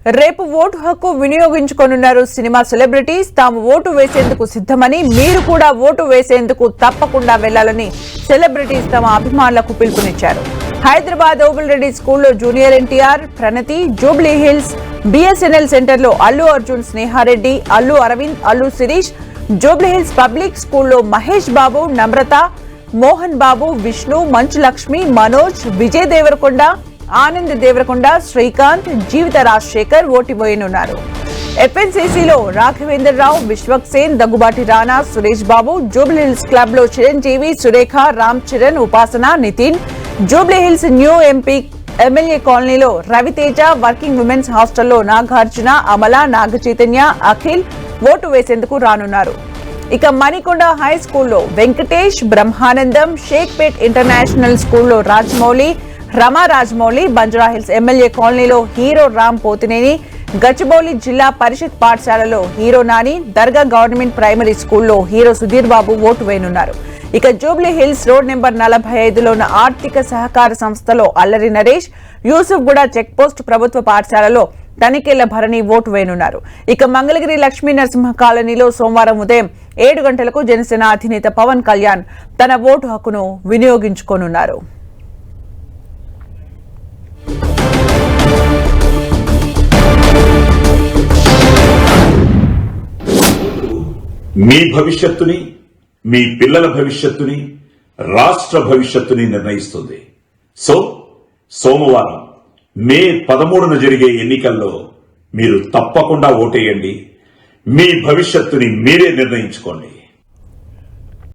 రేపు ఓటు హక్కు వినియోగించుకోనున్నారు cinema celebrities. తాము ఓటు వేసేందుకు సిద్ధమని, మీరు కూడా ఓటు వేసేందుకు తప్పకుండా వెళ్లాలని సెలబ్రిటీస్ తమ అభిమానులకు పిలుపునిచ్చారు. హైదరాబాద్ ఓబుల్ రెడ్డి స్కూల్లో జూనియర్ ఎన్టీఆర్, ప్రణతి, జూబ్లీ హిల్స్ బిఎస్ఎన్ఎల్ సెంటర్లో అల్లు అర్జున్, స్నేహారెడ్డి, అల్లు అరవింద్, అల్లు శిరీష్, జూబ్లీ హిల్స్ పబ్లిక్ స్కూల్లో మహేష్ బాబు, నమ్రత, మోహన్ బాబు, విష్ణు, మంచు లక్ష్మి, మనోజ్, విజయ్ దేవరకొండ, ఆనంద్ దేవరకొండ, శ్రీకాంత్, జీవిత రాజశేఖర్ ఓటివేయనున్నారు. ఎఫ్ఎన్సీసీలో రాఘవేందర్ రావు, విశ్వక్ సేన్, దగ్గుబాటి రానా, సురేష్ బాబు, జూబ్లీ హిల్స్ క్లబ్ లో Chiranjeevi, Surekha, Ram Charan, Upasana, Nithin, Jubilee Hills new MP MLA కాలనీలో రవితేజ, వర్కింగ్ విమెన్స్ హాస్టల్లో నాగార్జున, అమల, నాగ చైతన్య, అఖిల్ ఓటు వేసేందుకు రానున్నారు. ఇక మణికొండ హై స్కూల్లో వెంకటేష్, బ్రహ్మానందం, షేక్పేట్ ఇంటర్నేషనల్ స్కూల్లో రాజమౌళి, రమా రాజమౌళి, బంజారాహిల్స్ ఎమ్మెల్యే కాలనీలో హీరో రామ్ పోతినేని, గచ్చిబౌలి జిల్లా పరిషత్ పాఠశాలలో హీరో నాని, దర్గా గవర్నమెంట్ ప్రైమరీ స్కూల్లో హీరో సుధీర్ బాబు ఓటు వేయనున్నారు. ఇక జూబ్లీ హిల్స్ రోడ్ నెంబర్ 45లో ఉన్న ఆర్థిక సహకార సంస్థలో అల్లరి నరేష్, యూసుఫ్గూడ చెక్పోస్ట్ ప్రభుత్వ పాఠశాలలో తనిఖీల భరణి ఓటు వేయనున్నారు. ఇక మంగళగిరి లక్ష్మీ నరసింహ కాలనీలో సోమవారం ఉదయం 7 గంటలకు జనసేన అధినేత పవన్ కళ్యాణ్ తన ఓటు హక్కును వినియోగించుకోనున్నారు. మీ భవిష్యత్తుని, మీ పిల్లల భవిష్యత్తుని, రాష్ట్ర భవిష్యత్తుని నిర్ణయిస్తుంది. సోమవారం మే 13న జరిగే ఎన్నికల్లో మీరు తప్పకుండా ఓటేయండి. మీ భవిష్యత్తుని మీరే నిర్ణయించుకోండి.